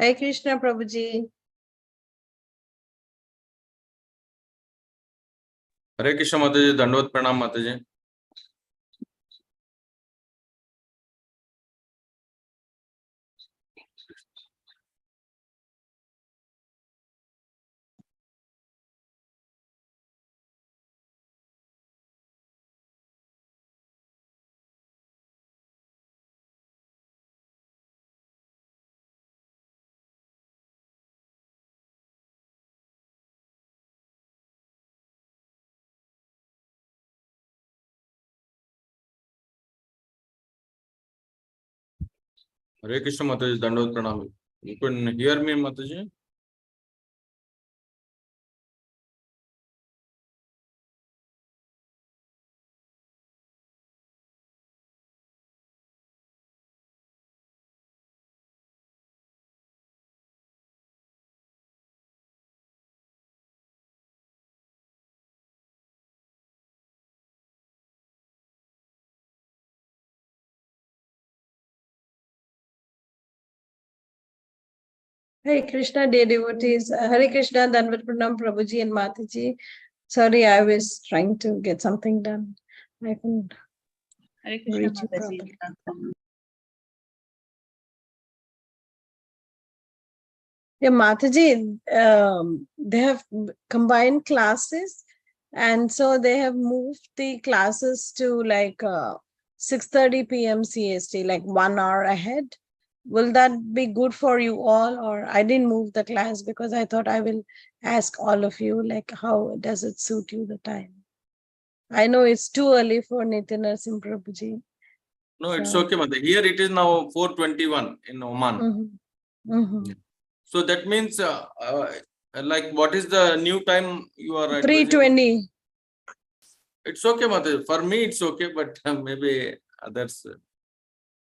Hare Krishna, Prabhuji. Hare Krishna Mataji, Dandavad Pranam Mataji. Hare Krishna Mataji, Dandavad Pranam. You can hear me, Mataji? Hare Krishna, dear devotees. Hare Krishna, Danvat Pranam, Prabhuji and Mataji. Sorry, I was trying to get something done. I couldn't Hare Krishna, reach you Mataji. properly. Yeah, Mataji, they have combined classes, and so they have moved the classes to like 6:30 p.m. CST, like 1 hour ahead. Will that be good for you all? Or I didn't move the class because I thought I will ask all of you, like, how does it suit you the time? I know it's too early for Nitin Narasim Prabhuji. No, it's okay, Mataji. Here it is now 4:21 in Oman. Mm-hmm. Mm-hmm. So that means, like, what is the new time you are advising? 3:20. It's okay, Mataji. For me, it's okay, but maybe others.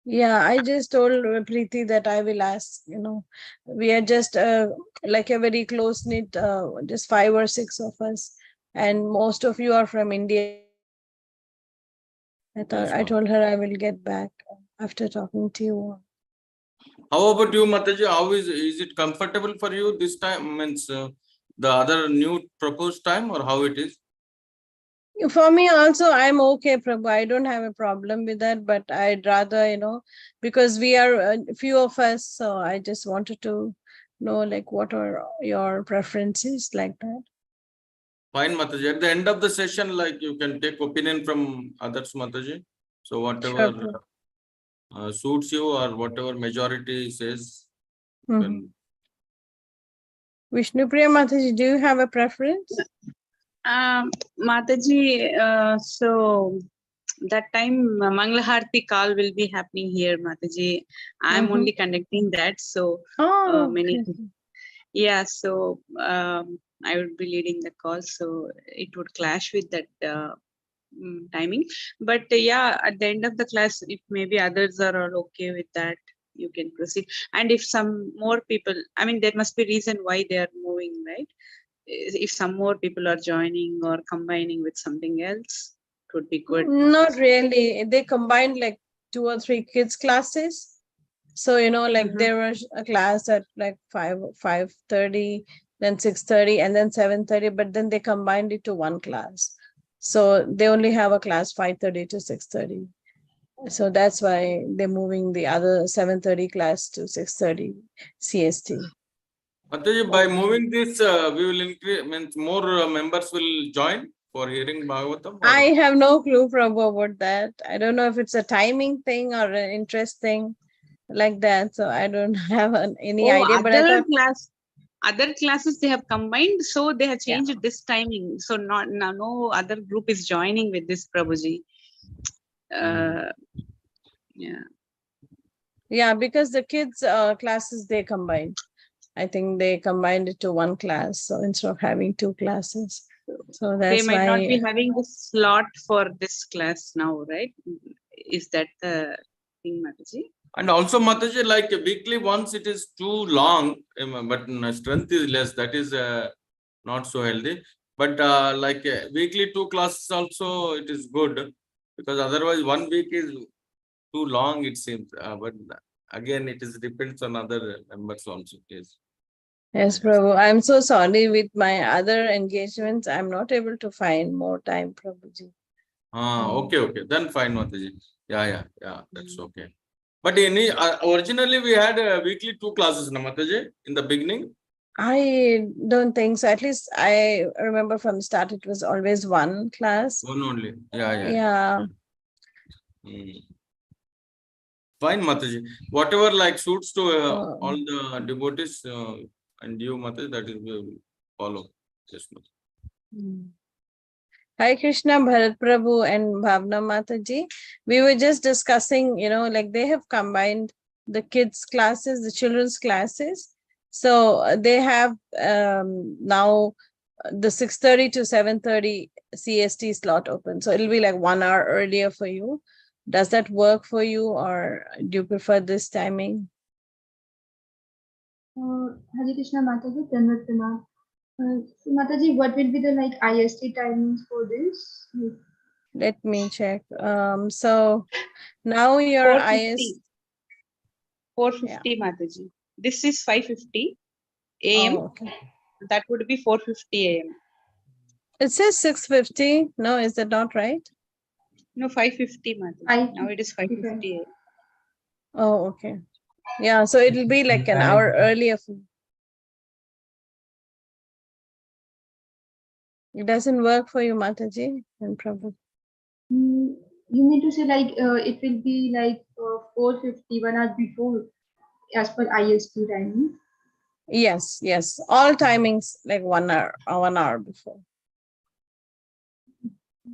Yeah, I just told Preeti that I will ask, we are just like a very close knit, just 5 or 6 of us. And most of you are from India. I told her I will get back after talking to you. How about you, Mataji? How is it comfortable for you this time? Means the other new proposed time, or how it is? For me also, I'm okay, Prabhu. I don't have a problem with that, but I'd rather, because we are a few of us, so I just wanted to know, like, what are your preferences like that. Fine, Mataji. At the end of the session, like, you can take opinion from others, Mataji. So whatever suits you or whatever majority says. Mm-hmm. Vishnupriya Mataji, do you have a preference? Mataji, so that time Manglaharti call will be happening here, Mataji. I'm only conducting that, so many. Okay. Yeah, so I would be leading the call, so it would clash with that timing. But yeah, at the end of the class, if maybe others are all okay with that, you can proceed. And if some more people, I mean, there must be reason why they are moving, right? If some more people are joining or combining with something else, it would be good. Not really. They combined like 2 or 3 kids classes. So, like there was a class at like 5:30, then 6:30, and then 7:30, but then they combined it to one class. So they only have a class 5:30 to 6:30. So that's why they're moving the other 7:30 class to 6:30 CST. Mataji, by moving this, we will increase, means more members will join for hearing Bhagavatam? I have no clue, Prabhu, about that. I don't know if it's a timing thing or an interest thing like that. So I don't have any idea. But I thought other classes they have combined, so they have changed this timing. So no other group is joining with this, Prabhuji. Yeah, because the kids classes they combined. I think they combined it to one class, so instead of having 2 classes. So that's they might why not be having the slot for this class now, right? Is that the thing, Mataji? And also, Mataji, like weekly once it is too long, but strength is less. That is not so healthy. But like weekly 2 classes also, it is good, because otherwise 1 week is too long, it seems. But again, it is depends on other members also. Yes. Yes, Prabhu. I'm so sorry with my other engagements. I'm not able to find more time, Prabhuji. Okay. Then fine, Mataji. Yeah. That's okay. But originally we had weekly 2 classes, na Mataji, in the beginning. I don't think so. At least I remember from the start, it was always one class. One only. Yeah. Yeah. Fine, Mataji. Whatever like suits to all Oh. the devotees and you, Mataji, that is we will follow. Yes, Mataji. Hi Krishna, Bharat Prabhu and Bhavna Mataji. We were just discussing, like they have combined the kids' classes, the children's classes. So they have now the 6:30 to 7:30 CST slot open. So it'll be like 1 hour earlier for you. Does that work for you, or do you prefer this timing? Hare Krishna Mataji, Tanvat Pranam. So Mataji, what will be the IST timings for this? Let me check. So now your 4:50. 4:50, Mataji. This is 5:50 a.m. Oh, okay. That would be 4:50 a.m. It says 6:50. No, is that not right? No, 5:50, Mataji. Now it is 5:50 a.m. Oh, okay. Yeah, so it'll be like an hour earlier. It doesn't work for you, Mataji and Prabhu. You mean to say it will be 4:50, 1 hour before as per IST timing? Yes. All timings like 1 hour or 1 hour before.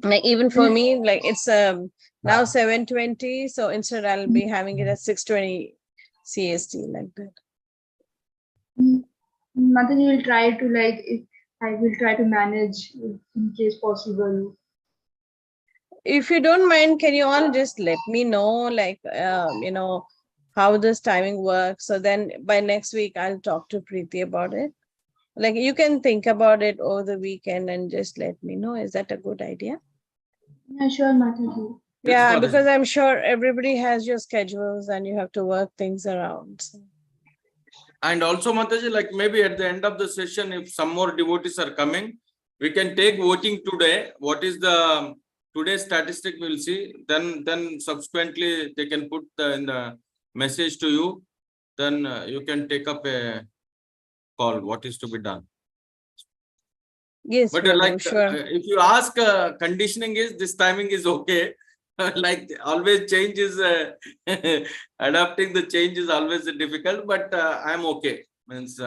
Like even for me, like it's now 7:20, so instead I'll be having it at 6:20 CST like that. Mataji will try to I will try to manage in case possible. If you don't mind, can you all just let me know, how this timing works? So then by next week, I'll talk to Preeti about it. Like you can think about it over the weekend and just let me know. Is that a good idea? Yeah, sure, Mataji. Yeah, Mataji. because I'm sure everybody has your schedules and you have to work things around. So. And also, Mataji, like maybe at the end of the session, if some more devotees are coming, we can take voting today. What is the today's statistic? We'll see. Then subsequently they can put in the message to you. Then you can take up a call. What is to be done? Yes, But Prabhu, sure. if you ask, conditioning is this timing is okay. Like always change is adapting the change is always difficult, but I'm okay. Means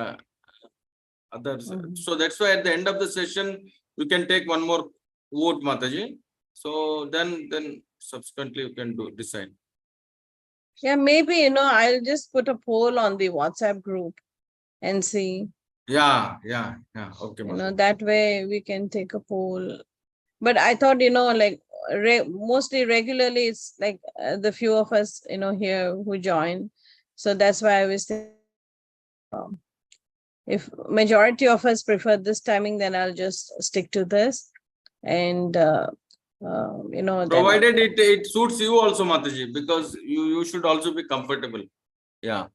others. So that's why at the end of the session you can take one more vote, Mataji. So then subsequently you can decide. Yeah, maybe I'll just put a poll on the WhatsApp group and see. Yeah. Okay, Mataji. That way we can take a poll. But I thought mostly regularly it's like the few of us here who join, so that's why I was thinking, if majority of us prefer this timing, then I'll just stick to this, and provided it suits you also, Mataji, because you should also be comfortable. Yeah,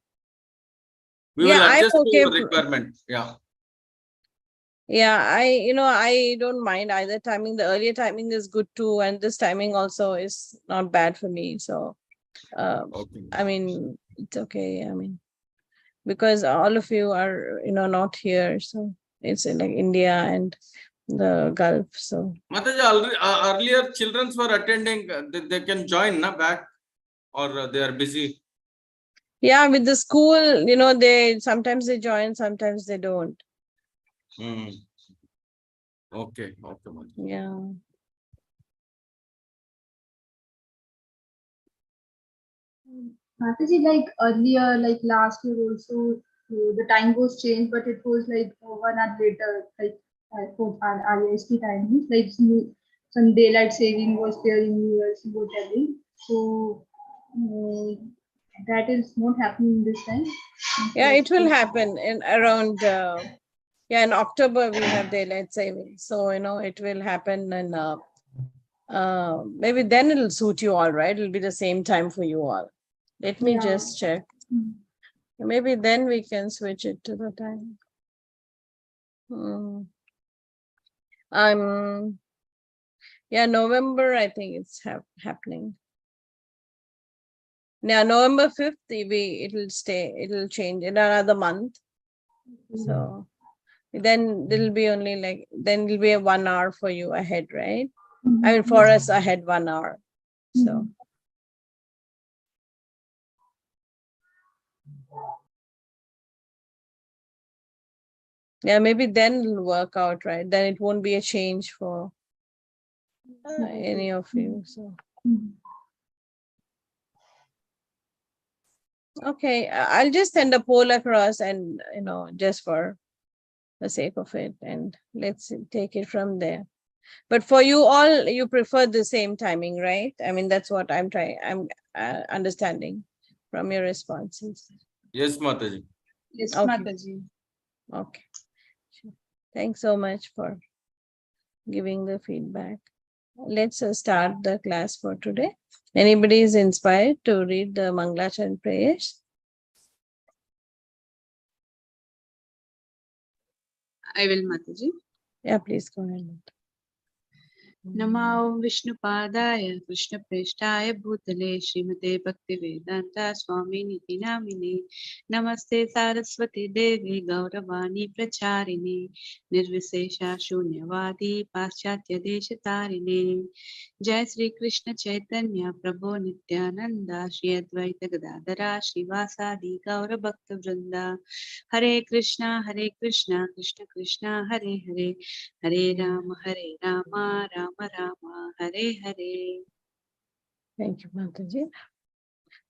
we will adjust to your requirement. Yeah, I don't mind either timing. The earlier timing is good too, and this timing also is not bad for me. So, Okay. I mean, it's okay. I mean, because all of you are, not here. So it's in like India and the Gulf. So, Mataji, earlier children were attending, they can join back, or they are busy. Yeah, with the school, they sometimes they join, sometimes they don't. Okay, Mataji. Yeah. Mataji, earlier, last year also, the time was changed, but it was 1 hour later, for our IST timings, some daylight saving was there in US, whatever. So that is not happening this time. Yeah, it will happen in around in October we have daylight saving. So it will happen, and maybe then it'll suit you all, right? It'll be the same time for you all. Let me just check. Maybe then we can switch it to the time. Yeah, November, I think it's happening. Now, November 5th, it'll change in another month. So then it'll be only like, then it'll be a 1 hour for you ahead, right? I mean, for us ahead 1 hour. So. Yeah, maybe then it'll work out, right? Then it won't be a change for any of you. So. Okay, I'll just send a poll across and, just for the sake of it, and let's take it from there. But for you all, you prefer the same timing, right? I mean, that's what I'm understanding from your responses. Yes, Mataji. Yes, Okay. Mataji. Okay. Sure. Thanks so much for giving the feedback. Let's start the class for today. Anybody is inspired to read the Mangalacharna prayers? I will, Mataji. Yeah, please go ahead. नमो विष्णुपादाय कृष्णप्रेष्ठाय भूतले श्रीमते भक्तिवेदांता स्वामिनिति नामिने नमस्ते सारस्वती देवी गौरवाणी प्रचारिणे निर्विशेषा शून्यवादी पाश्चात्य देशतारिणे जय श्री कृष्ण चैतन्य प्रभु नित्यानंद श्री अद्वैत गदाधरा श्रीवासादि गौर भक्त वृंदा हरे Krishna Krishna Krishna Hare Hare Hare Ram Ram Rama, Hare Hare. Thank you, Mataji.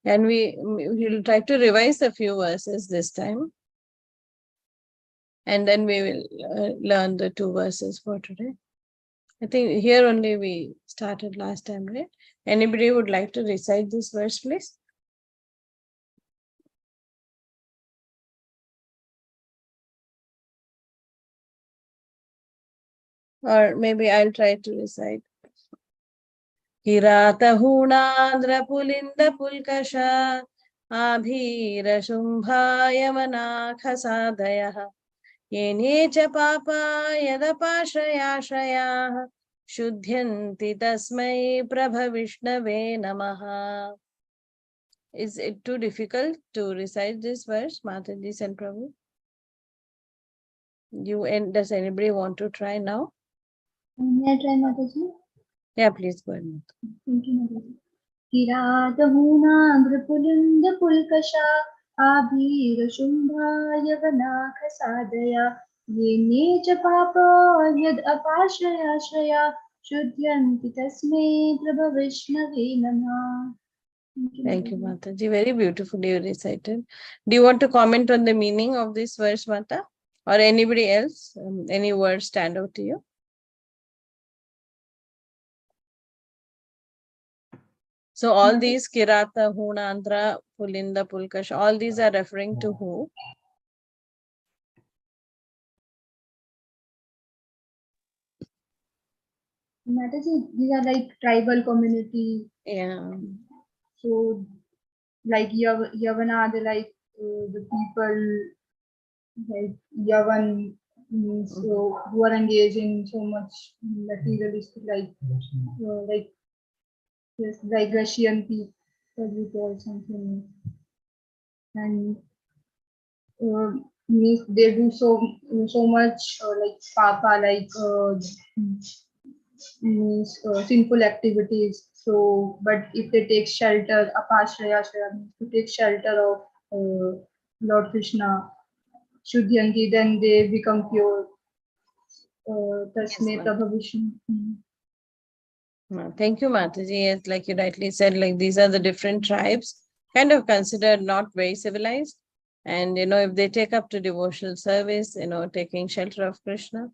And we will try to revise a few verses this time. And then we will learn the 2 verses for today. I think here only we started last time, right? Anybody would like to recite this verse, please? Or maybe I'll try to recite. Kiratahunandra pulinda pulkasha abhira shumbhaya manakhasadayah येने च पापा यदपाश्रयाश्रयाः शुध्यन्ति तस्मै प्रभविष्णवे नमः. Is it too difficult to recite this verse, Mataji and Prabhu? Does anybody want to try now? May I try, Mataji? Yeah, please go ahead. Thank you, Mataji. किरातहूनान्द्रपुलिन्दपुल्कषा आभीरशुम्भायवनाखसादया येने च पापा यद् अपाश्रयाश्रया शुध्यन्ति तस्मै प्रभविष्णवे नमः. Thank you, Mataji. Very beautifully recited. Do you want to comment on the meaning of this verse, Mata? Or anybody else? Any words stand out to you? So all these Kirata, Hunandra, Pulinda, Pulkash, all these are referring to who? Mataji, these are like tribal community. Yeah. So like Yavana, they like the people like Yavan means so who are engaged in so much materialistic like yes, like Russian people or something, and means they do so much like papa means sinful activities. So, but if they take shelter, apashraya means to take shelter of Lord Krishna, Shuddhyanti, then they become pure. Tasme Prabhavishnu. Thank you, Mataji. Yes, like you rightly said, like these are the different tribes, kind of considered not very civilized. And, if they take up to devotional service, taking shelter of Krishna,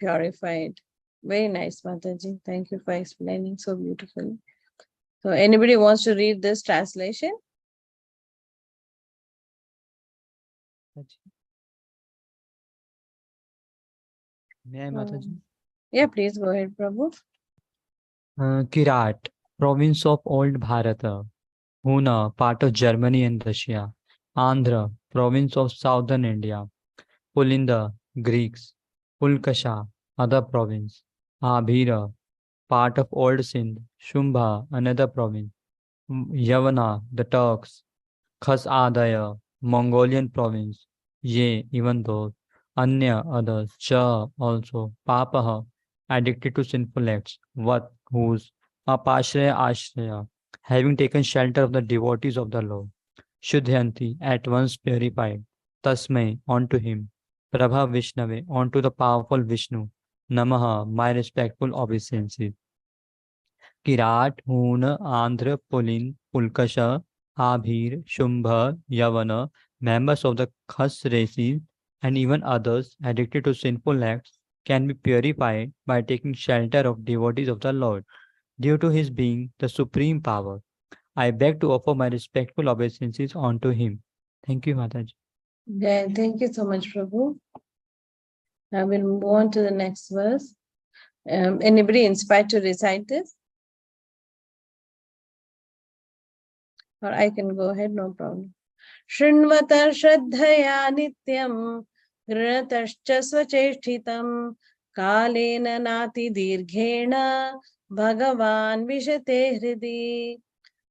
purified. Very nice, Mataji. Thank you for explaining so beautifully. So anybody wants to read this translation? May I, Mataji? Yeah, please go ahead, Prabhu. Kirat, province of Old Bharata, Huna, part of Germany and Russia. Andhra, province of southern India. Pulinda, Greeks. Pulkasha, other province. Abhira, part of Old Sindh. Shumbha, another province. Yavana, the Turks. Khas Adaya, Mongolian province. Ye, even those. Anya, others. Cha, also. Papaha, addicted to sinful acts. Vat, whose. Apashraya, Ashraya, having taken shelter of the devotees of the Lord. Shuddhanti, at once purified. Tasmai, unto him. Prabha Vishnave, unto the powerful Vishnu. Namaha, my respectful obeisances. Kirat, Hoon, Andhra, Pulin, Pulkasha, Abhir, Shumbha, Yavana, members of the Khas races, and even others addicted to sinful acts can be purified by taking shelter of devotees of the Lord, due to his being the supreme power. I beg to offer my respectful obeisances unto him. Thank you, Mataji. Yeah, thank you so much, Prabhu. I will move on to the next verse. Anybody inspired to recite this? Or I can go ahead, no problem. Shrinvata Shraddhaya Nityam Grinatascha Swacheshtitam Kalena Nati Dirghena Bhagavan Vishate Hridi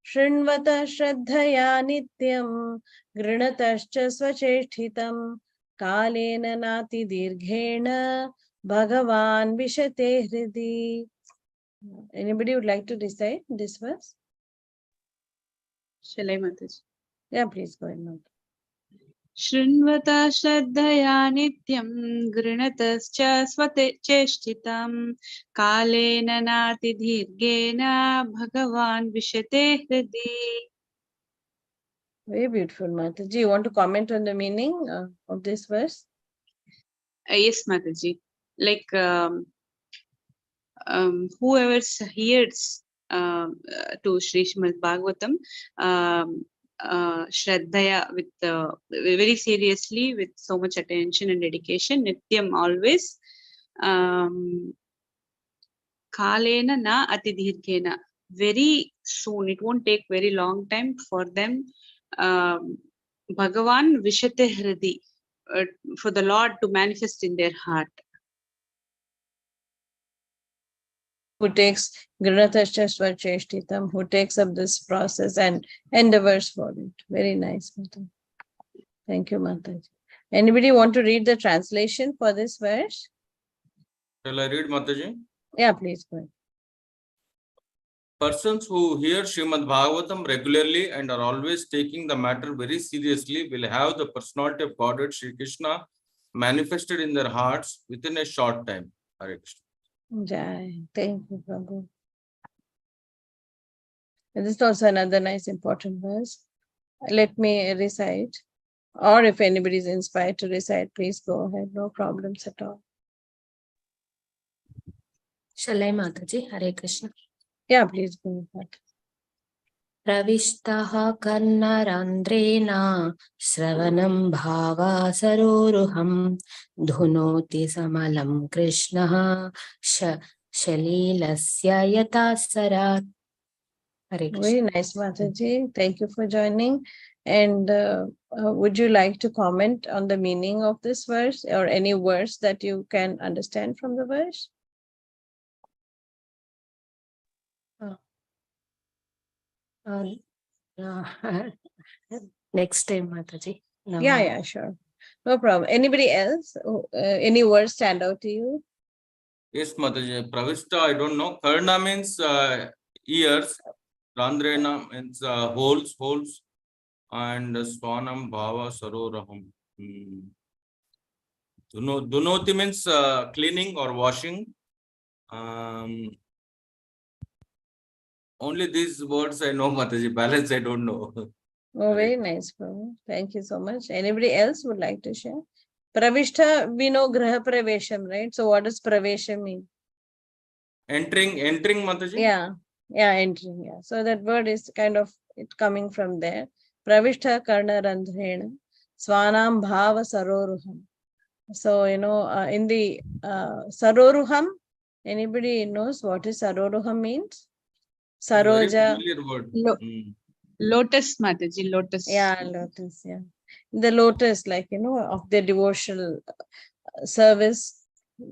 Shrinvata Shraddhaya Nityam Grinatascha Swacheshtitam Kalena Nati Dirghena Bhagavan Vishate Hridi. Anybody would like to recite this verse? Shall I, Mataji? Yeah, please go ahead. Mata. शृण्वता श्रद्धया नित्यं गृणतश्च स्वचेष्टितं कालेन नातिदीर्घेन भगवान् विशते हृदि. Very beautiful, Mataji. You want to comment on the meaning of this verse? Yes, Mataji. Like whoever hears to Srimad Bhagavatam, Shraddhaya, with very seriously, with so much attention and dedication, Nityam, always, Kalena na atidhirghena, very soon, it won't take very long time for them, Bhagavan Vishate Hridi, for the Lord to manifest in their heart. Who takes Grinatascha Cheshtitam, who takes up this process and endeavors for it. Very nice, Mata. Thank you, Mataji. Anybody want to read the translation for this verse? Shall I read, Mataji? Yeah, please go ahead. Persons who hear Srimad Bhagavatam regularly and are always taking the matter very seriously will have the personality of Godhead Sri Krishna manifested in their hearts within a short time. Hare Krishna. Jai. Thank you, Prabhu. And this is also another nice important verse. Let me recite. Or if anybody is inspired to recite, please go ahead. No problems at all. Shall I, Mataji? Hare Krishna. Yeah, please go ahead. Pravishtaha karnarandrena Sravanam bhava saroruham Dhunoti samalam Krishnaha Shalilasya yatasarat. Hare Krishna. Very nice, Mataji. Thank you for joining. And would you like to comment on the meaning of this verse or any verse that you can understand from the verse? Next time, Mataji. No. Yeah, sure. No problem. Anybody else? Any words stand out to you? Yes, Mataji. Pravishta, I don't know. Karna means ears. Randrena means holes. And Swanam Bhava Saroraham. Dunoti means cleaning or washing. Only these words I know, Mataji. Balance I don't know. Oh, very nice, Prabhu. Thank you so much. Anybody else would like to share? Pravishta, we know Graha Pravesham, right? So what does Pravesham mean? Entering, Mataji? Yeah, entering. Yeah. So that word is kind of it coming from there. Pravishta Karna Randhrena Swanam Bhava Saroruham. So, in the Saroruham, anybody knows what is Saroruham means? Saroja. Very familiar word. Lotus, Mataji, lotus. Yeah, lotus. Yeah, the lotus, like of the devotional service.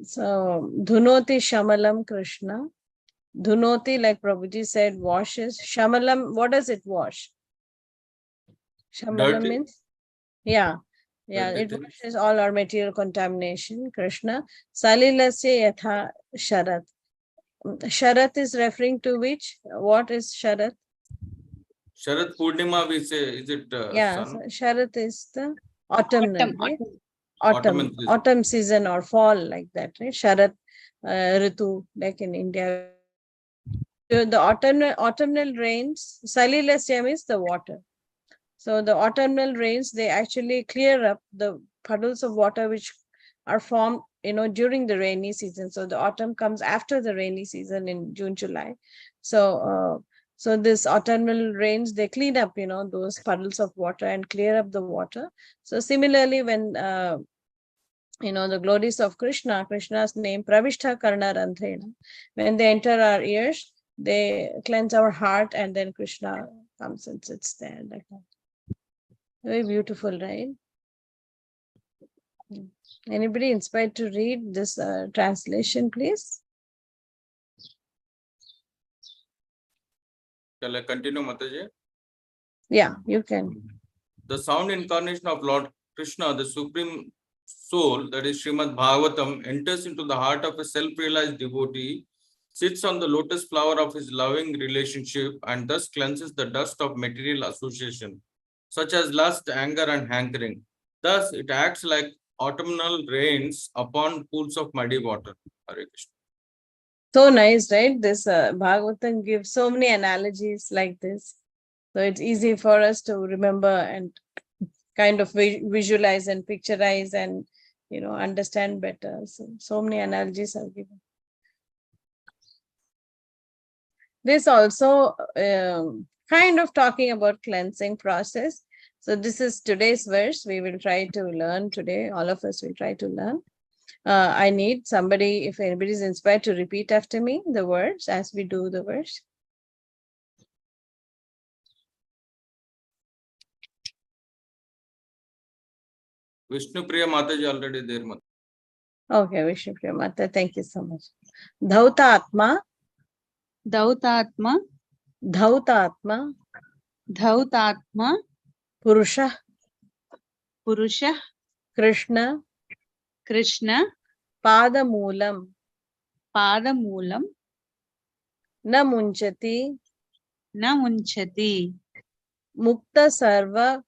So Dhunoti Shamalam Krishna. Dhunoti, like Prabhuji said, washes. Shamalam, what does it wash? Shamalam Dirty. means, yeah, Dirty it things. washes all our material contamination. Krishna. Salilasya yatha sharat. Sharat is referring to which? What is Sharat? Sharat Purnima, we say, is it Yeah, sun? so Sharat is the autumnal, right? Autumn. Autumn season or fall, like that, right? Sharat Ritu, like in India. The autumnal rains, Salilasya is the water. So the autumnal rains, they actually clear up the puddles of water which are formed, during the rainy season. So the autumn comes after the rainy season in June, July. So this autumnal rains, they clean up, those puddles of water and clear up the water. So similarly, when the glories of Krishna's name, Pravishtha Karna Randhrena, when they enter our ears, they cleanse our heart, and then Krishna comes and sits there like that. Very beautiful, right? Anybody inspired to read this translation, please? Shall I continue, Mataji? Yeah, you can. The sound incarnation of Lord Krishna, the Supreme Soul, that is Srimad Bhagavatam, enters into the heart of a self-realized devotee, sits on the lotus flower of his loving relationship, and thus cleanses the dust of material association, such as lust, anger, and hankering. Thus, it acts like autumnal rains upon pools of muddy water. Hare Krishna. So nice, right? This Bhagavatam gives so many analogies like this. So it's easy for us to remember and kind of visualize and picturize and, understand better. So many analogies are given. This also kind of talking about cleansing process. So this is today's verse. We will try to learn today. All of us will try to learn. I need somebody, if anybody is inspired, to repeat after me the words as we do the verse. Vishnu Priya Mataji already there. Mataji. Okay, Vishnu Priya Mata, thank you so much. Dhautatma, Dautatma, Dhautatma, Dhautatma, Purusha, Purusha, Krishna, Krishna, Padamulam, Padamulam, Na Munchati, Na Munchati, Mukta Sarva,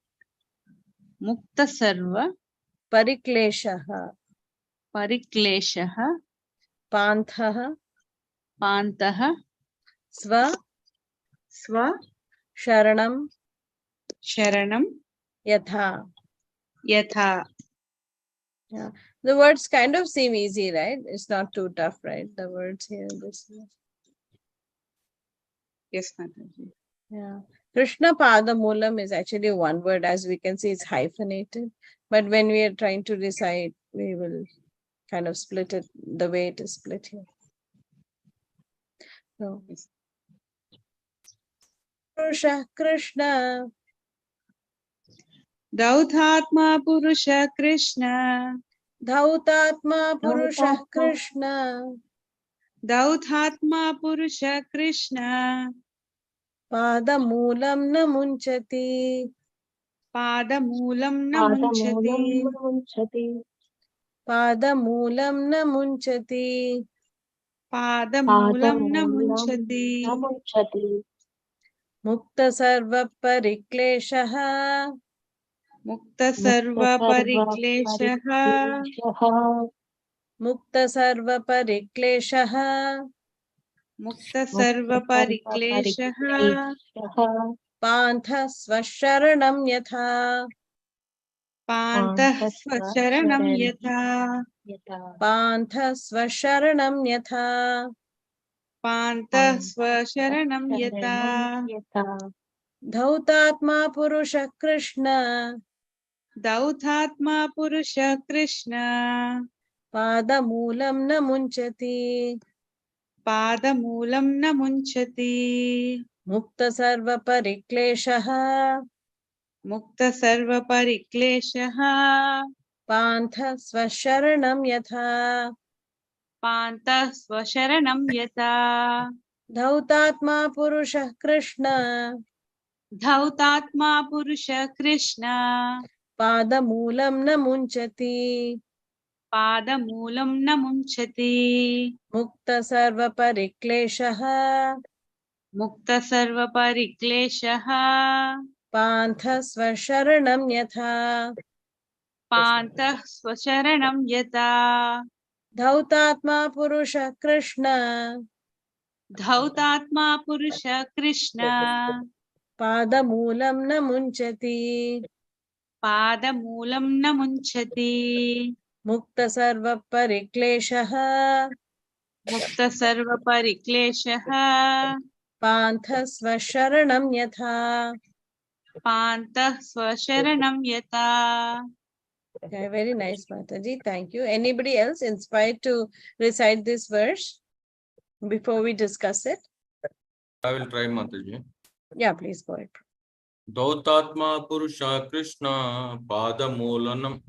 Mukta Sarva, Parikleshaha, Parikleshaha, Panthaha, Pantaha, Sva, Sva, Sharanam, Sharanam, Yatha. Yatha. Yeah, the words kind of seem easy, right? It's not too tough, right? The words here, this. Yes, Mataji. Yeah. Krishna Padamulam is actually one word. As we can see, it's hyphenated. But when we are trying to recite, we will kind of split it the way it is split here. So, Purusha Krishna. Dautatma Purusha Krishna, Dhautatma Purusha Krishna. Dautatma Purusha Krishna, Padamulam na munchati. Padamulam na munchati, Padamulam na munchati. Padamulam na munchati, Mukta sarva parikleshaha. Mukta Sarva Parikleshaha, Mukta sarva parikleshaha. Mukta Sarva Parikleshaha, Pantha swasharanam yatha. Pantah Svacharanam Yatha, Pantha swasharanam yatha. Pantah Svacharanam Yatha, Dhautatma Purusha Krishna. Dautatma Purusha Krishna, Padamulam na munchati. Padamulam na munchati, Mukta sarva parikleshaha. Mukta sarva parikleshaha. Pantha swasharanam yatha. Panta swasharanam yata. Dhautatma purusha Krishna. Dhautatma purusha Krishna. Padamulam na munchati. Padamulam na munchati. Mukta sarva parikleshaha. Mukta sarva parikleshaha. Pantha swasharanam yatha. Panta swasharanam yata. Dhautatma purusha Krishna. Dhautatma purusha Krishna. Padamulam na munchati. Padamulam na munchati. Mukta sarva parikleshaha. Mukta sarva parikleshaha. Pantha swasharanam yatha. Panta swasharanam yata. Okay, very nice, Mataji. Thank you. Anybody else inspired to recite this verse before we discuss it? I will try, Mataji. Yeah, please go ahead. Dautatma Purusha Krishna Padamulam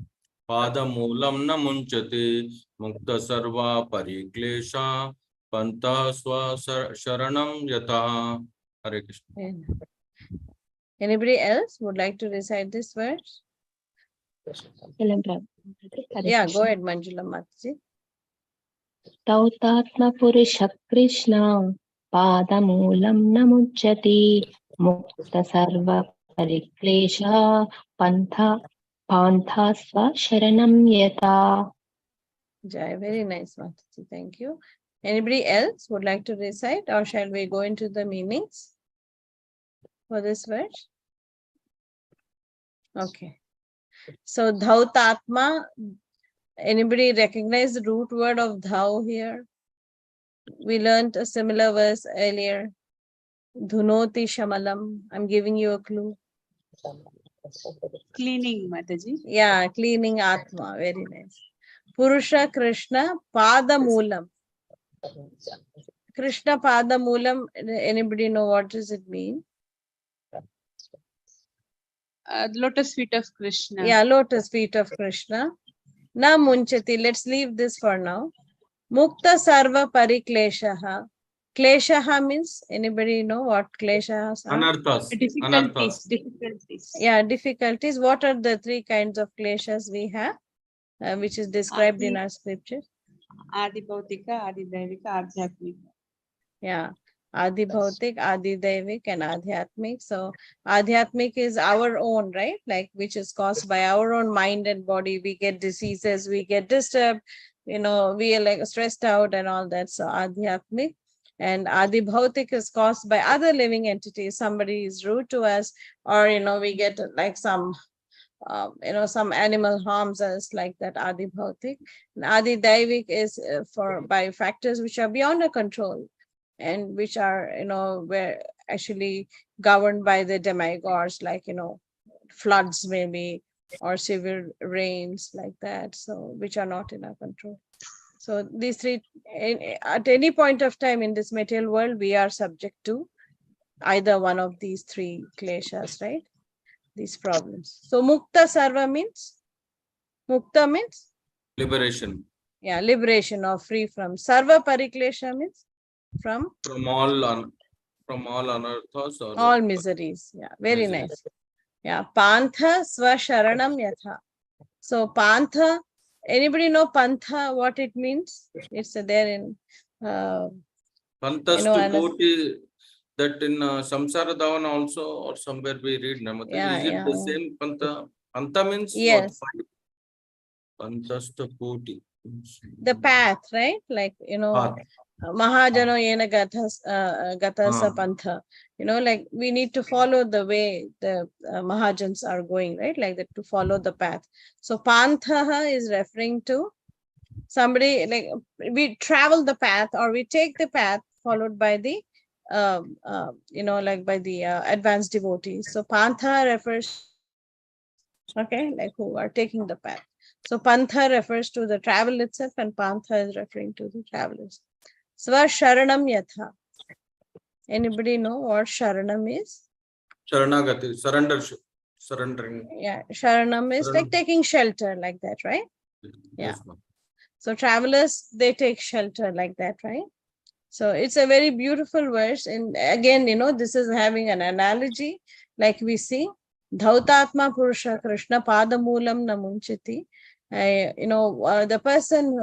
na munchati Mukta Sarva Pariklesha Panta Swa Sharanam Yata. Hare Krishna. Anybody else would like to recite this verse? Yeah, go ahead, Manjula Mataji. Tautatma Purusha Krishna Padamulam Namuchati Mukta Sarva Pariklesha Pantha Sva Sharanam Yata. Jai, very nice, Mataji. Thank you. Anybody else would like to recite, or shall we go into the meanings for this verse? Okay. So, Dhautatma, anybody recognize the root word of dhau here? We learned a similar verse earlier. Dhunoti shamalam. I'm giving you a clue. Cleaning, Mataji. Yeah, cleaning Atma. Very nice. Purusha Krishna Padamulam. Krishna Padamulam. Anybody know what does it mean? Lotus feet of Krishna. Yeah, lotus feet of Krishna. Na munchati. Let's leave this for now. Mukta sarva parikleshaha. Kleshaha means, anybody know what kleshahas are? Anarthas. Difficulties. Yeah, difficulties. What are the three kinds of kleshas we have, which is described in our scripture? Adi Bhautika, Adi Daivika, Adhyatmika. Yeah, Adi Bhautik, Adi Daivik, and Adhyatmik. So, Adhyatmik is our own, right? Like, which is caused by our own mind and body. We get diseases, we get disturbed, we are like stressed out and all that. So, Adhyatmik. And Adi Bhautik is caused by other living entities. Somebody is rude to us, or, we get like some animal harms us, like that, Adi Bhautik. And Adi Daivik is by factors which are beyond our control, and which are, were actually governed by the demigods, like, floods maybe, or severe rains, like that. So, which are not in our control. So, these three, at any point of time in this material world, we are subject to either one of these three kleshas, right? These problems. So, Mukta Sarva means? Mukta means? Liberation. Yeah, liberation or free from. Sarva Pariklesha means? From all anarthas or all miseries. Yeah, very nice. Yeah, Pantha Swasharanam Yatha. So, Pantha, anybody know Pantha, what it means? It's there in Panthas to Koti, that in Samsara Dhavan also, or somewhere we read Namata. Yeah, is it yeah, the same Pantha? Pantha means yes. What? Panthas to Koti. The path, right? Like, Path. Mahajano yena gatasa pantha. Like, we need to follow the way the Mahajans are going, right? Like that, to follow the path. So, pantha is referring to somebody, like, we travel the path, or we take the path followed by the, like by the advanced devotees. So, pantha refers, okay, like who are taking the path. So, pantha refers to the travel itself, and pantha is referring to the travelers. Swa Sharanam Yatha. Anybody know what Sharanam is? Sharanagati, surrendering. Yeah, Sharanam is like taking shelter like that, right? Yes, ma'am. So travelers, they take shelter like that, right? So it's a very beautiful verse. And again, this is having an analogy, like we see, Dhautatma Purusha Krishna Padamulam Namunchiti. The person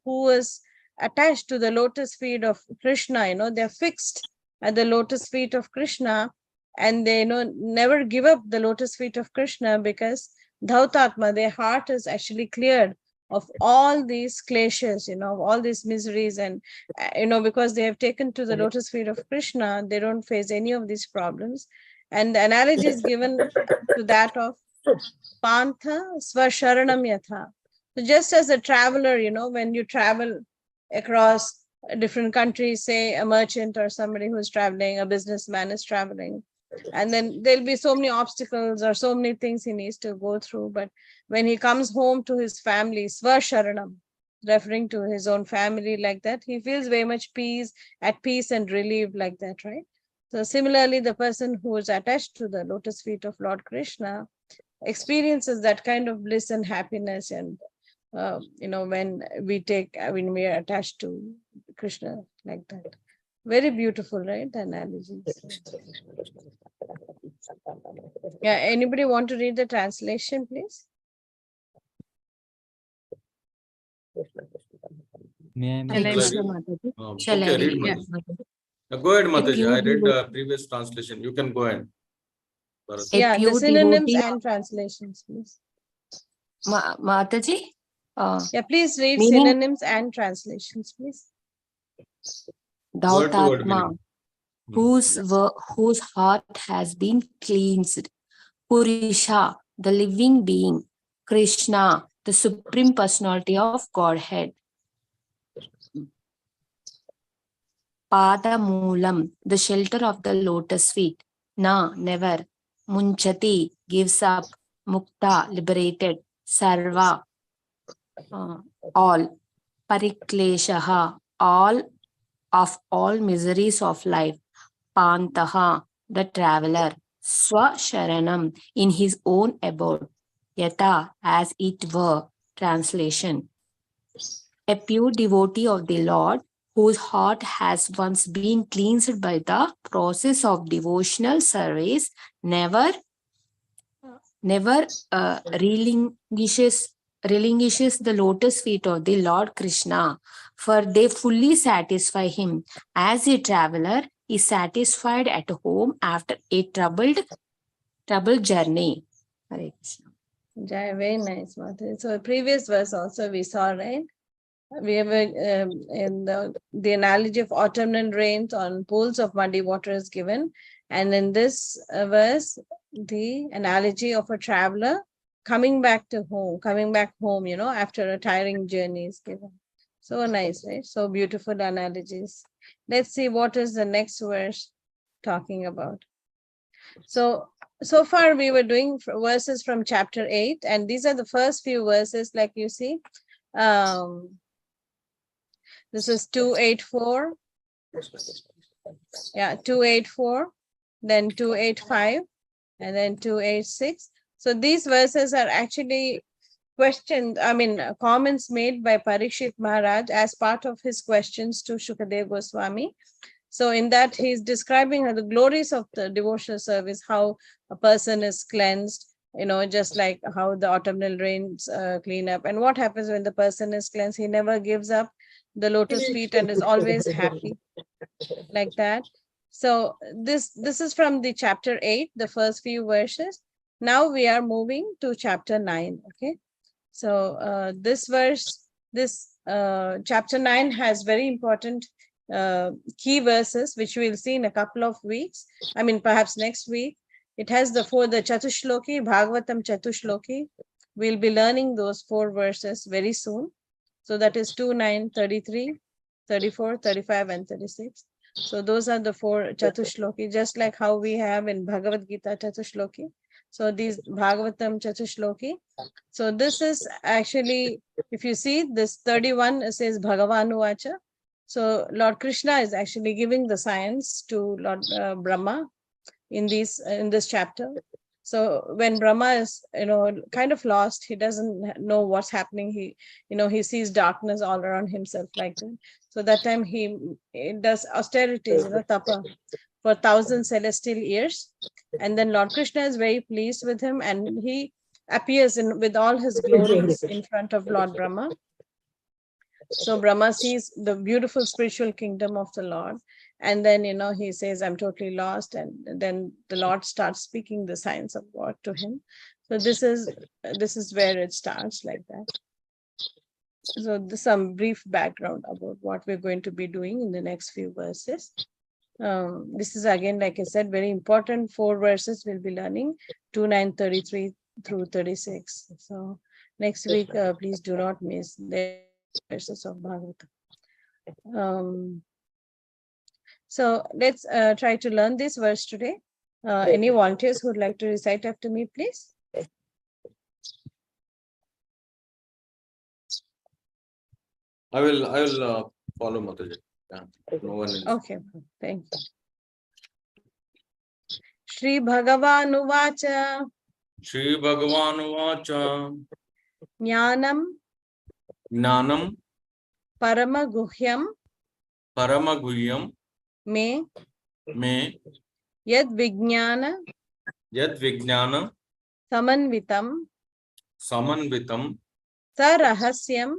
who is attached to the lotus feet of Krishna, they're fixed at the lotus feet of Krishna, and they never give up the lotus feet of Krishna, because Dhautatma, their heart is actually cleared of all these kleshas, all these miseries, and because they have taken to the lotus feet of Krishna, they don't face any of these problems. And the analogy is given to that of Pantha Svasharanam Yatha. So just as a traveler, when you travel across different countries, say a merchant or somebody who's traveling, a businessman is traveling, and then there'll be so many obstacles or so many things he needs to go through. But when he comes home to his family, Svasharanam, referring to his own family like that, he feels very much at peace and relieved like that, right? So similarly, the person who is attached to the lotus feet of Lord Krishna experiences that kind of bliss and happiness. And when we are attached to Krishna like that. Very beautiful, right? The analogies. Yeah, anybody want to read the translation, please? May I, Shall I Shall I read? read? Shall I Okay, read? read, Yeah. Mataji. Go ahead, Mataji. you I read do- the previous translation. You can go ahead. Bharat. A Yeah, the pure synonyms devotee, and translations, please. Mataji, Yeah, please read meaning synonyms and translations, please. Word to word Dhautatma, meaning. whose heart has been cleansed. Purisha, the living being. Krishna, the supreme personality of Godhead. Pada Moolam, the shelter of the lotus feet. Na, never. Munchati, gives up. Mukta, liberated. Sarva, all. Parikleshaha, all of all miseries of life. Pantaha, the traveler. Swasharanam, in his own abode. Yata, as it were. Translation. A pure devotee of the Lord, whose heart has once been cleansed by the process of devotional service, never relinquishes the lotus feet of the Lord Krishna, for they fully satisfy him. As a traveler is satisfied at home after a troubled journey. Hare Krishna. Jai, very nice, Mata. So previous verse also we saw, right? We have in the analogy of autumnal rains on pools of muddy water is given. And in this verse, the analogy of a traveler coming back home, after a tiring journey is given. So nice, right? So beautiful analogies. Let's see what is the next verse talking about. So far we were doing verses from chapter 8, and these are the first few verses, like you see. This is 284. Yeah, 284, then 285, and then 286. So these verses are actually comments made by Parikshit Maharaj as part of his questions to Shukadev Goswami. So in that, he's describing the glories of the devotional service, how a person is cleansed, just like how the autumnal rains clean up. And what happens when the person is cleansed? He never gives up the lotus feet and is always happy, like that. So this is from the chapter 8, the first few verses. Now we are moving to chapter 9. Okay. So this chapter 9 has very important key verses, which we'll see in a couple of weeks. Perhaps next week. It has the Chatushloki, Bhagavatam Chatushloki. We'll be learning those 4 verses very soon. So that is 2, 9, 33, 34, 35, and 36. So those are the 4 Chatushloki, just like how we have in Bhagavad Gita Chatushloki. So these Bhagavatam Chatushloki. So this is actually, if you see this 31, it says Bhagavanu Vacha. So Lord Krishna is actually giving the science to Lord Brahma in this chapter. So when Brahma is, kind of lost, he doesn't know what's happening. He sees darkness all around himself like that. So that time he does austerities, tapa, for 1,000 celestial years. And then Lord Krishna is very pleased with him, and he appears with all his glories in front of Lord Brahma. So Brahma sees the beautiful spiritual kingdom of the Lord. And then, he says, I'm totally lost. And then the Lord starts speaking the science of God to him. So this is where it starts like that. So this some brief background about what we're going to be doing in the next few verses. This is again, like I said, very important 4 verses we'll be learning, 2933 through 36. So next week, please do not miss the verses of Bhagavatam. So let's try to learn this verse today. Any volunteers who would like to recite after me, please? I will follow Mataji. Yeah, no one else. Okay, thank you. Shri Bhagavan Uvacha Shri Bhagavan Vacha Jnanam Gnanam Paramaguhyam Paramaguhyam Me Me Yad Vijnana Yad Vijnana Samanvitam Samanvitam Sarahasyam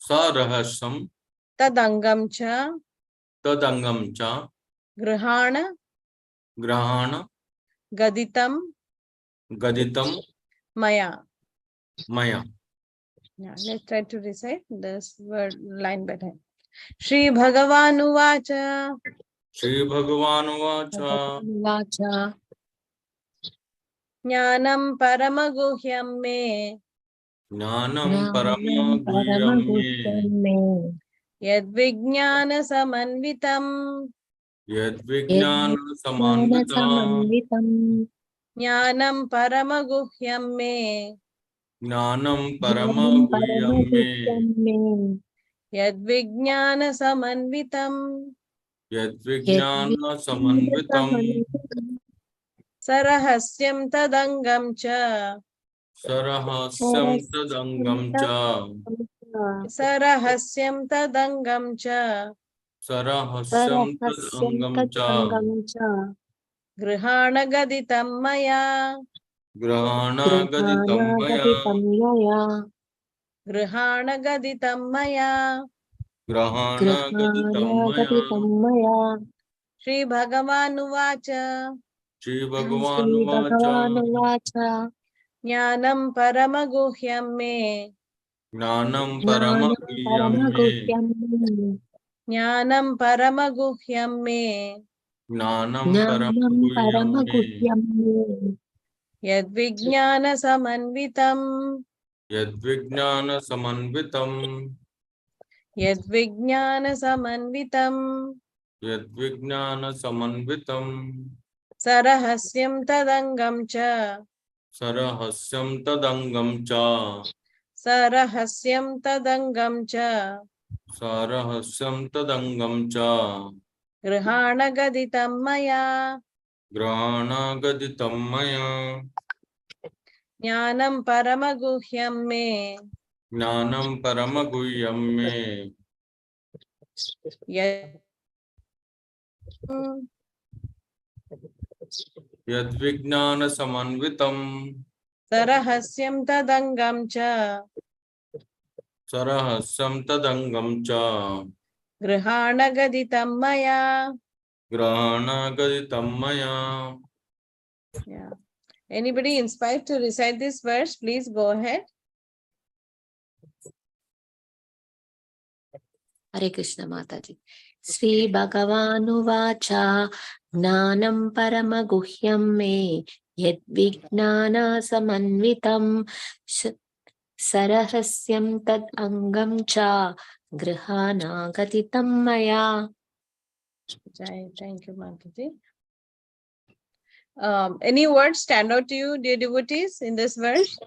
Sarahasam Tadangam Cha Tadangam Cha Grihana Grahana Gaditam Gaditam Maya. Maya. Yeah, let's try to recite this word line by line. Shri Bhagavan Uvacha Shri Bhagavan Vacha Vacha Jnanam Paramaguhyam Me Gnanam Jnanam Paramaguhyam Paramaguhyam Me Me Yad Vijnana Samanvitam Yad Yad Vijnana Vijnana Samanvita Samanvitam Jnanam Paramaguhyam Me Gnanam Jnanam Paramaguhyam Paramaguhyam Me Me Yad Vijnana Samanvitam Yad Yad Vijnana Vijnana Samanvitam Samanvitam Sarahasyam Tadangam Cha Sarahasyam Tadangam Sarasamta Cha Sarahasyam Tadangam Cha Sarahasyam Sarahasyam Tadangam Cha Tadangam Cha Grihana Gaditam Maya Grahana Gaditam Grihana Maya Gaditam Yaya Grihana Gaditam Maya Grahana Gaditam Grihana Gaditam Maya Maya Shri Bhagavan Uvacha Shri Bhagavan Shri Bhagavan Vacha Vacha Jnanam Paramaguhyam Me Gnanam Jnanam Paramaguhyam Me Paramaguhyam Me Jnanam Paramaguhyam Me Gnanam Jnanam Paramaguhyam Me Paramaguhyam Me Yad Vijnana Samanvitam Yad Vijnana Samanvitam Yad Vijnana Samanvitam Yad Vijnana Samanvitam Sarahasyam Tadangam Cha Sarahasyam Tadangam Cha Sarahasyam Tadangam Cha Sarahasyam Tadangam Cha Grihana Gaditam Maya Grahana Gaditam Maya Jnanam Paramaguhyam Me Gnanam Paramaguhyam Me Yad Yad Vijnana Samanvitam Sarahasyam Tadangam Cha Sarahasyam Tadangam Cha Grihana Gaditam Maya. Grahana Gaditam Maya. Yeah. Anybody inspired to recite this verse, please go ahead. Hare Krishna Mataji. Sri Bhagavanu Vacha Gnanam Paramaguhyam Me Yad Vijnana Samanvitam Sarahasyam Tad Angam Cha Grihana Gatitam Maya. Jai, thank you, Mataji. Any words stand out to you, dear devotees, in this verse?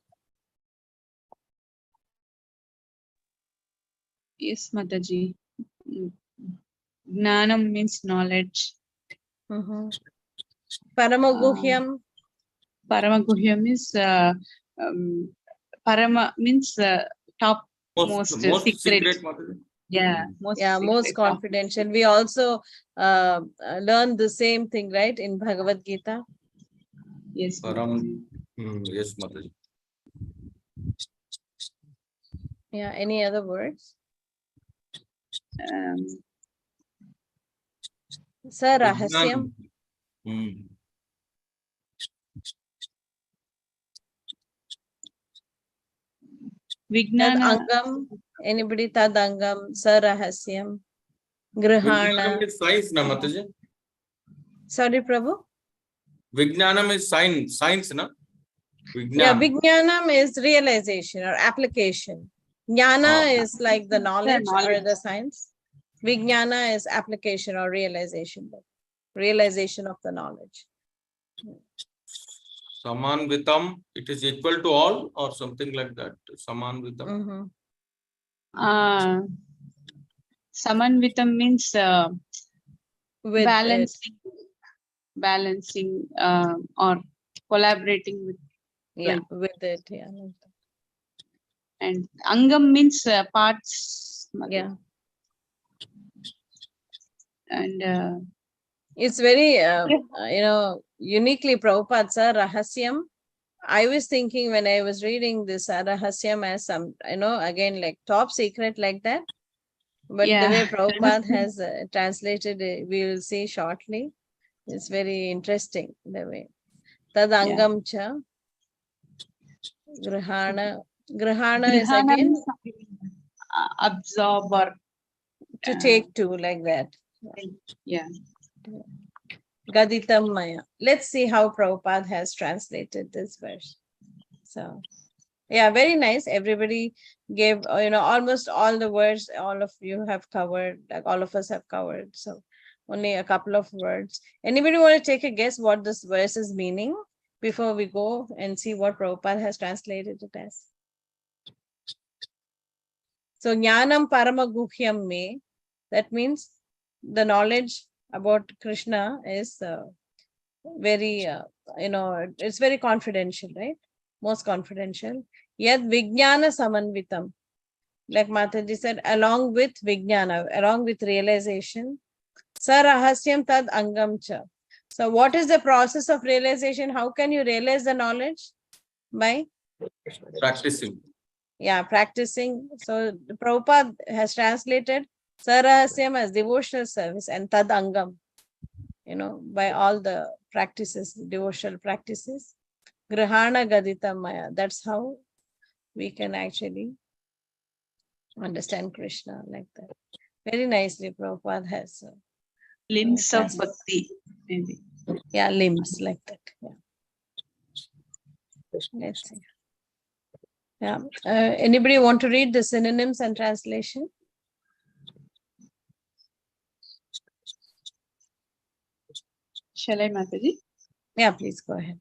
Yes, Mataji. Gnanam means knowledge. Paramaguhyam. Paramaguhyam is Parama means top most secret. secret. Mataji. Yeah, most Yeah, most secret, top. confidential. We also learned the same thing, right, in Bhagavad Gita. Yes. Param. Yes, Mataji. Yeah, any other words? Sarahasyam. Tad Vijnana. angam. Anybody? Tad angam. Sarahasyam. Grihana. Vijnanam is science, na Mataji? Sorry, Prabhu? Vijnanam is science, na? Yeah, Vijnanam. Vijnanam is realization or application. Jnana is like the knowledge or the science. Vijnana is application or realization. Realization of the knowledge. Samanvitam, it is equal to all or something like that. Samanvitam. Samanvitam means With balancing or collaborating with. yeah, like, with it. Yeah. Like that. And Angam means parts. Yeah. And It's very, uniquely Prabhupada sir, Rahasyam. I was thinking when I was reading this Rahasyam as some, again, like top secret like that. But the way Prabhupada has translated it, we will see shortly. It's very interesting the way. Tad angam cha. Grihana. Grihana is again absorb or to take to, like that. Yeah. Gaditam Maya. Let's see how Prabhupada has translated this verse. So, yeah, very nice. Everybody gave, almost all the words, all of you have covered, like all of us have covered. So, only a couple of words. Anybody want to take a guess what this verse is meaning before we go and see what Prabhupada has translated it as? So, Jnanam Paramaguhyam me, that means the knowledge about Krishna is very, it's very confidential, right? Most confidential. Yet Vijnana Samanvitam. Like Mataji said, along with Vijnana, along with realization. Sarahasyam tad angam cha. So what is the process of realization? How can you realize the knowledge? By? Practicing. Yeah, practicing. So Prabhupada has translated Sarahasyam as devotional service and tad angam, by all the practices, devotional practices. Grihana Gadita Maya. That's how we can actually understand Krishna like that. Very nicely, Prabhupada has. Limbs of bhakti, maybe. Yeah, limbs like that. Yeah. Let's see. Yeah. Anybody want to read the synonyms and translation? Shall I, Mataji? Yeah, please go ahead.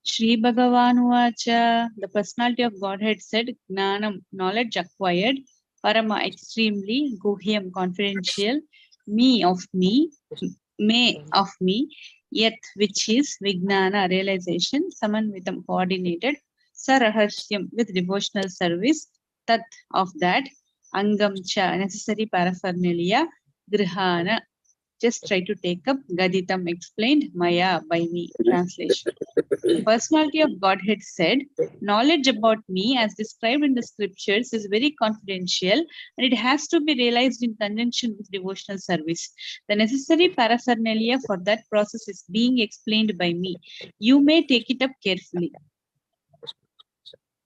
Shri Bhagavan Uvacha, the personality of Godhead said, Gnanam, knowledge acquired, Parama, extremely, Guhyam, confidential, me of me, may of me, yet, which is Vijnana, realization, Samanvitam, coordinated, Sarahasyam, with devotional service, Tat, of that, Angam cha, necessary paraphernalia, Grihana, just try to take up, Gaditam explained, Maya, by me, translation. The personality of Godhead said, knowledge about me as described in the scriptures is very confidential and it has to be realized in conjunction with devotional service. The necessary paraphernalia for that process is being explained by me. You may take it up carefully.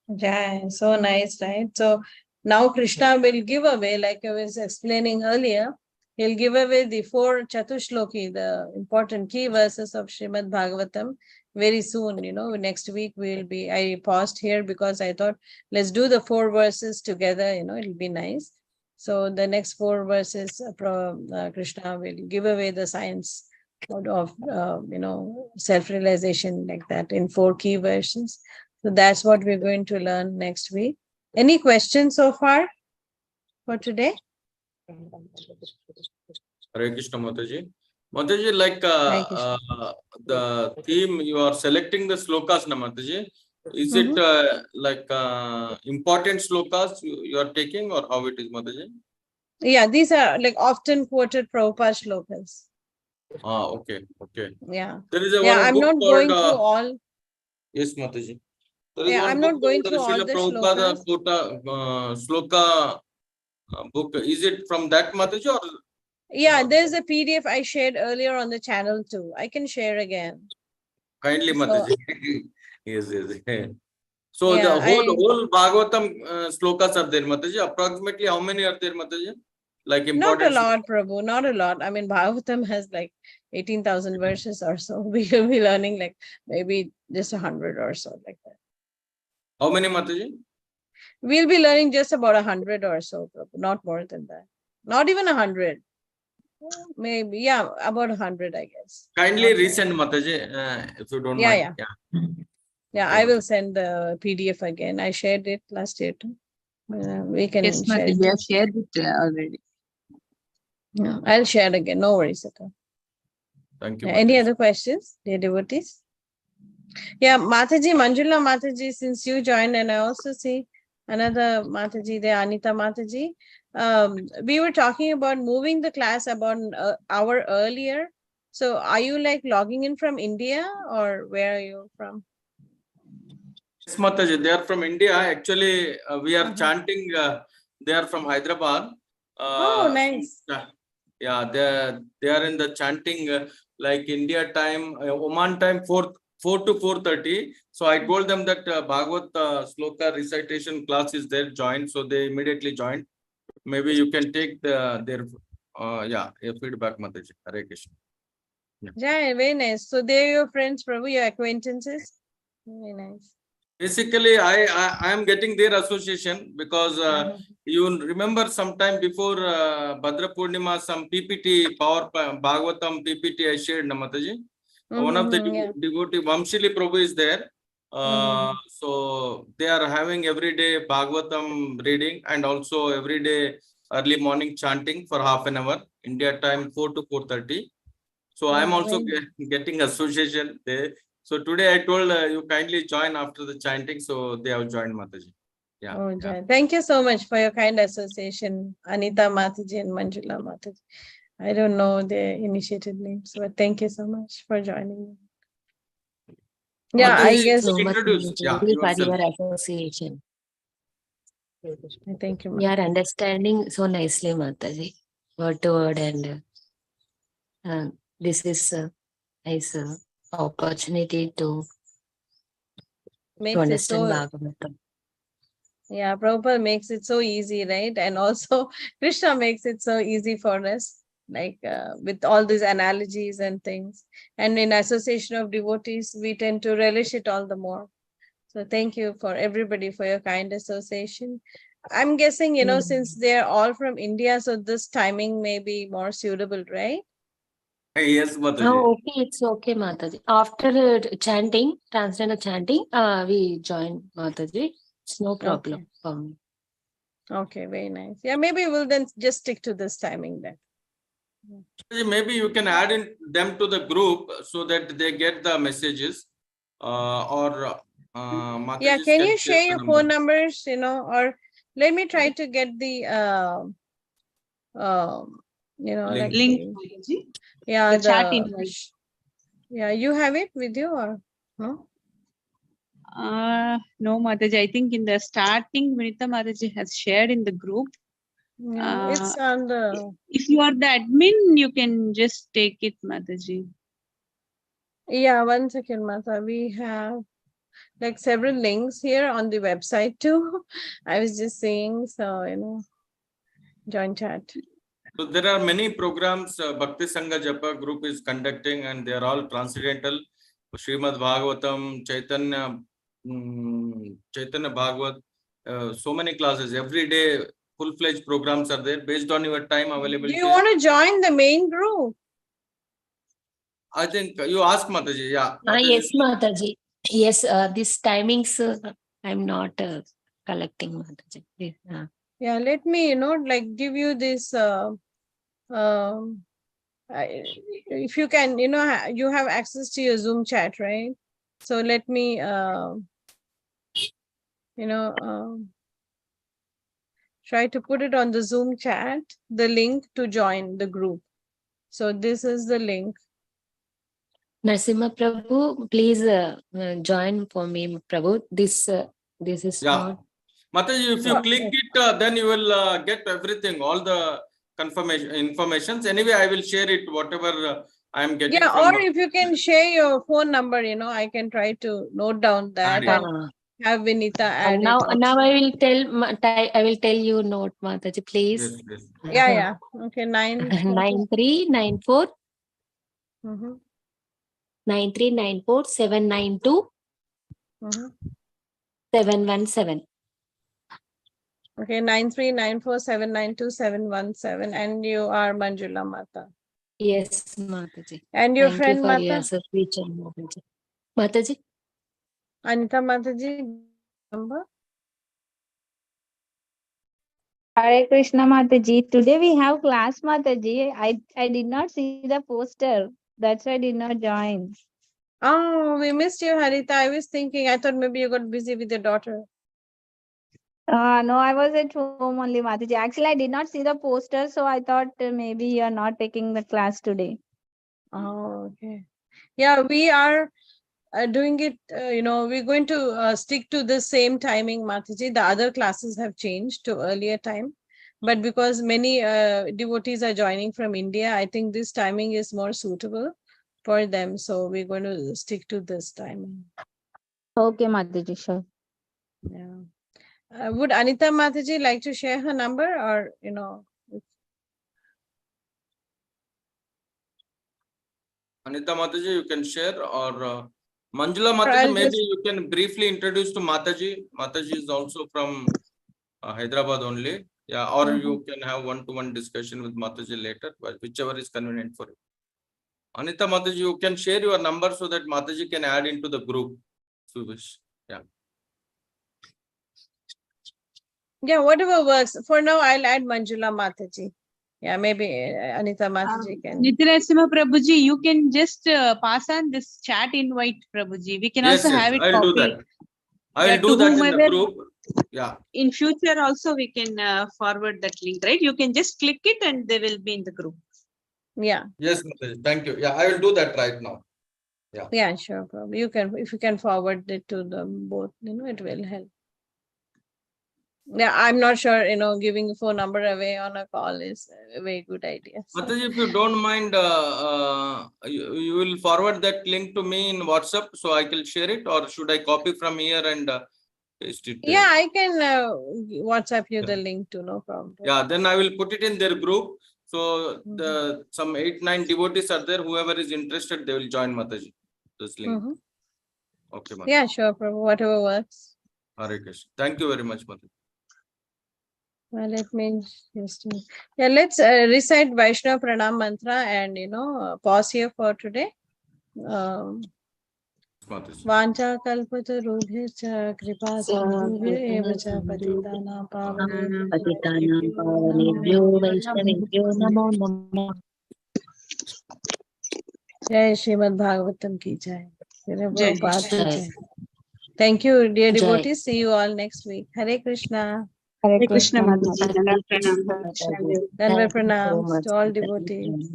Yeah, so nice, right? So now Krishna will give away, like I was explaining earlier, he'll give away the 4 Chatushloki, the important key verses of Srimad Bhagavatam very soon. Next week I paused here because I thought let's do the 4 verses together, it'll be nice. So the next 4 verses, Krishna will give away the science of, self-realization like that in 4 key verses. So that's what we're going to learn next week. Any questions so far for today? Hare Krishna, Mataji. Mataji, like Hare Krishna. the theme you are selecting the slokas, na Mataji. Is it like important slokas you are taking, or how it is, Mataji? Yeah, these are like often quoted Prabhupada shlokas. Ah, okay, okay. Yeah. There is a Yeah, one I'm book not called going through all. yes, Mataji. There is Yeah, one I'm book not going called through all Srila the Prabhupada shlokas. Kota Sloka book. Is it from that, Mataji, or Yeah, there's a PDF I shared earlier on the channel too. I can share again. kindly, So, Mataji? Yes, yes. So yeah, the whole Bhagavatam slokas are there, Mataji. Approximately how many are there, Mataji? Like not a important. lot, Prabhu, not a lot. I mean, Bhagavatam has like 18,000 verses or so. We will be learning like maybe just 100 or so, like that. How many, Mataji? We'll be learning just about 100 or so, Prabhu, not more than that. Not even 100. Maybe, yeah, about 100, I guess. Kindly Not more. resend, Mataji, if you don't Yeah, mind. yeah. Yeah, Okay, I will Mataji. send the PDF again. I shared it last year too. We can Yes, share Mataji, it. I have shared it already. Yeah, I'll share it again. No worries at all. Thank you, Any Mataji. other questions, dear devotees? Yeah, Mataji, Manjula Mataji, since you joined, and I also see another Mataji there, Anita Mataji. We were talking about moving the class about an hour earlier. So are you like logging in from India, or where are you from? Yes, Mataji, they are from India. Actually, we are Uh-huh. chanting. They are from Hyderabad. Oh, nice. Yeah, they are in the chanting like India time, Oman time 4 to 4:30. So I told them that Bhagavad Sloka recitation class is there. Join. So they immediately joined. Maybe you can take their feedback, Mataji. Hare Krishna. Yeah, very nice. So they're your friends, Prabhu, your acquaintances. Very nice. Basically, I am getting their association because you remember sometime before Bhadra Purnima, some PPT, Power Bhagavatam PPT I shared, Namataji. One of the Yeah. devotee, Vamshili Prabhu is there. So they are having every day Bhagavatam reading and also every day early morning chanting for half an hour, India time 4 to 4:30. So I am also getting association there. So today I told you kindly join after the chanting. So they have joined, Mataji. Yeah. Oh, yeah. Thank you so much for your kind association, Anita Mataji and Manjula Mataji. I don't know their initiated names, but thank you so much for joining. Yeah, Mataji, I guess. So much introduce. Yeah, for yourself. your association. Thank you. You are understanding so nicely, Mataji, word to word, and this is a nice opportunity to Makes it understand so. Bhagavatam. Yeah, Prabhupada makes it so easy, right? And also Krishna makes it so easy for us, like with all these analogies and things. And in association of devotees, we tend to relish it all the more. So thank you for everybody for your kind association. I'm guessing, since they're all from India, so this timing may be more suitable, right? Yes, Mataji. Oh, okay, it's okay, Mataji. After chanting, transgender chanting, we join Mataji. It's no problem for me. Okay, very nice. Yeah, maybe we'll then just stick to this timing then. Maybe you can add in them to the group so that they get the messages. Yeah, can you share your phone numbers, or let me try to get the like Link. yeah, The chat invite. Yeah, you have it with you or no? No, Mataji. I think in the starting, Vinita Mataji has shared in the group. Yeah, it's on the. If you are the admin, you can just take it, Mataji. Yeah, 1 second, Mata. We have like several links here on the website too. I was just saying, so join chat. So there are many programs Bhakti Sangha Japa group is conducting, and they are all transcendental. Srimad Bhagavatam, Chaitanya Bhagavat, so many classes every day. Full-fledged programs are there based on your time availability. Do you want to join the main group? I think you ask Mataji. Yeah. Yes, Mataji. Yes, these timings I'm not collecting, Mataji. Yeah, let me, like give you this, if you can, you have access to your Zoom chat, right? So let me, try to put it on the Zoom chat, the link to join the group. So this is the link. Narasimha Prabhu, please join for me, Prabhu. This is Yeah. not. Mataji, if you Oh, click yes. it, then you will get everything, all the informations. Anyway, I will share it, whatever I am getting Yeah, from. or if you can share your phone number, I can try to note down that and have Vinita add now, it. now I will tell you note, Mataji, please. Yes. Yeah. Okay, 9394 Mhm, 9394 792 mhm. 717. Okay, 9394792717, and you are Manjula Mata. Yes, Mataji. And your Thank friend you for Mata? your speech, Mataji. Mataji. Anita Mataji, number? Hare Krishna Mataji. Today we have class Mataji. I did not see the poster. That's why I did not join. Oh, we missed you, Harita. I was thinking, I thought maybe you got busy with your daughter. No, I was at home only Mataji. Actually, I did not see the poster, so I thought maybe you are not taking the class today. Oh, okay. Yeah, we are doing it, we're going to stick to the same timing, Mataji. The other classes have changed to earlier time. But because many devotees are joining from India, I think this timing is more suitable for them. So we're going to stick to this timing. Okay, Mataji, sure. Yeah. Would Anita Mataji like to share her number, or, Anita Mataji, you can share, or Manjula Or Mataji, I'll maybe just- you can briefly introduce to Mataji. Mataji is also from Hyderabad only. Yeah, or you can have one-to-one discussion with Mataji later, but whichever is convenient for you. Anita Mataji, you can share your number so that Mataji can add into the group if you wish. Yeah. Yeah, whatever works. For now, I'll add Manjula Mataji. Yeah, maybe Anita Mataji can. Nityanarasimha Prabhuji, you can just pass on this chat invite, Prabhuji. We can Yes, also have it I'll do copied. that. I will Yeah, do to that in the whomever- group. Yeah. In future also, we can forward that link, right? You can just click it and they will be in the group. Yeah. Yes, Mataji. Thank you. Yeah, I will do that right now. Yeah, sure. Probably you can, if you can forward it to them both, it will help. Yeah, I'm not sure, giving a phone number away on a call is a very good idea. So. Mataji, if you don't mind, you will forward that link to me in WhatsApp so I can share it, or should I copy from here and paste it there? Yeah, I can WhatsApp you the link too, no problem. Yeah, then I will put it in their group. So some 8-9 devotees are there. Whoever is interested, they will join Mataji. This link. Okay, Mataji. Yeah, sure, Prabhu. Whatever works. Hare Krishna. Thank you very much, Mataji. Well, let me just, yeah, let's recite Vaishnava Pranam mantra and, pause here for today. Mataji. Vancha kalpatarubhya kripa sindhubhya cha patitana pavane Patitanam pavanebhyo Vaishnavebhyo namo namo. Jai Srimad Bhagavatam ki jai. Srila Jai. Prabhupada ki Jai. jai. Thank you, dear Jai. devotees. See you all next week. Hare Krishna. Hare Krishna Mataji. Mataji. Dandavat pranam. Dandavat Thank you so pranams much, to all Mataji. devotees.